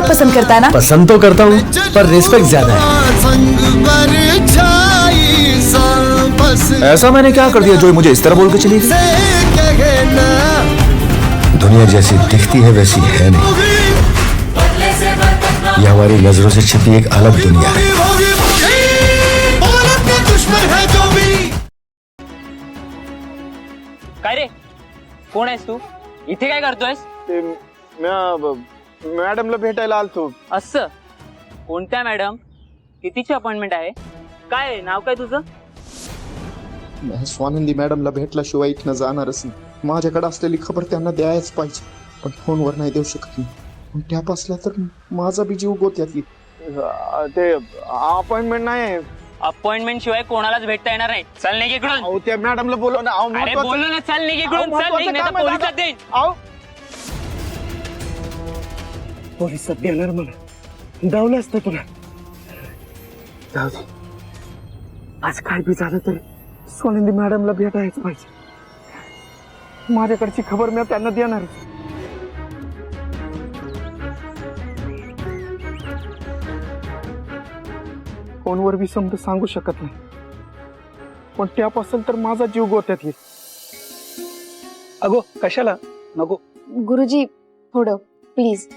पसंद करता है ना? पसंद तो करता हूँ पर रिस्पेक्ट ज्यादा है। ऐसा मैंने क्या कर दिया जो मुझे इस तरह बोल के चली गई? दुनिया जैसी दिखती है वैसी है नहीं, यह हमारी नजरों से छिपी एक अलग दुनिया है। काय रे, कोण आहेस तू? इथे काय करतोयस? मॅडमला भेटायला आलतो। असं? कोणत्या मॅडम? कितीची अपॉइंटमेंट आहे? काय आहे? नाव काय तुझं? स्वानंदी मॅडमला भेटल्याशिवाय इथनं जाणारच नाही। माझ्याकडे असलेली खबर त्यांना द्यायच पाहिजे, पण फोनवर नाही देऊ शकत मी। पण टॅप असला तर माझा बी जीव गोत्यातली। ते अपॉइंटमेंट नाही, अपॉइंटमेंट शिवाय कोणालाच भेटता येणार नाही। चल निघ इकडून। अहो त्या मॅडमला बोलव ना। अरे बोललो ना, चल निघ इकडून, चल निघ, नाही तर पोलिसात देईन। पोलिसात देणार मला, धावलं असतं तुला। जाऊ दे, आज काय बी झालं तरी स्वानंदी मॅडमला भेटायच पाहिजे। माझ्याकडची खबर मी त्यांना देणार। फोनवर बी समजा सांगू शकत नाही, पण टॅप असेल तर माझा जीव गोत्यात येईल। अगो कशाला नको। गुरुजी थोडं प्लीज।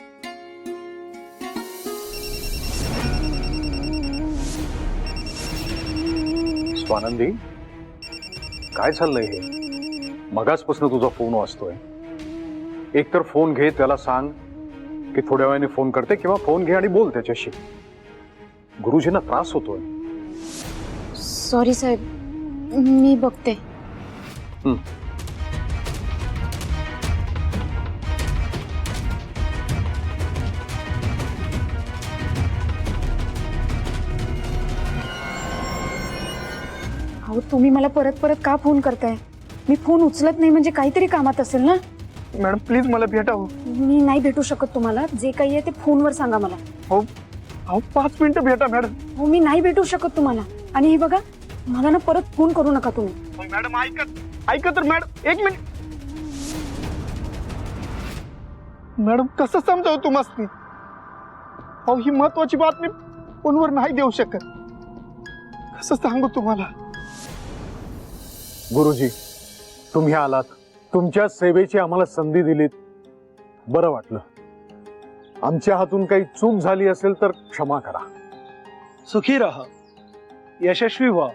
स्वानंदी, काय चाललंय हे? मगाचपासून तुझा फोन वाजतोय। एक तर फोन घे, त्याला सांग की थोड्या वेळाने फोन करते, किंवा फोन घे आणि बोल त्याच्याशी। गुरुजींना त्रास होतोय। सॉरी साहेब, मी बघते। अहो तुम्ही मला परत परत का फोन करताय? मी फोन उचलत नाही म्हणजे काहीतरी कामात असेल ना? मॅडम प्लीज मला भेटावं। मी नाही भेटू शकत तुम्हाला, जे काही आहे ते फोनवर सांगा मला। हो अहो 5 मिनिटं भेटा मॅडम। हो मी नाही भेटू शकत तुम्हाला, आणि हे बघा मला ना परत फोन करू नका तुम्ही। मॅडम ऐकत तर मॅडम, एक मिनिट। मॅडम कसं समजावं तुम्हाला? अहो ही महत्वाची बातमी फोनवर नाही देऊ शकत, कसं सांगू तुम्हाला? गुरुजी, तुम्ही आलात, तुमच्या सेवेची आम्हाला संधी दिलीत, बरं वाटलं। आमच्या हातून काही चूक झाली असेल तर क्षमा करा। सुखी रहा, यशस्वी व्हा।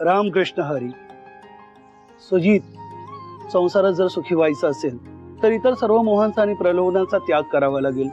रामकृष्ण हरी। सुजीत, संसारात जर सुखी व्हायचं असेल तर इतर सर्व मोहांचा आणि प्रलोभनाचा त्याग करावा लागेल।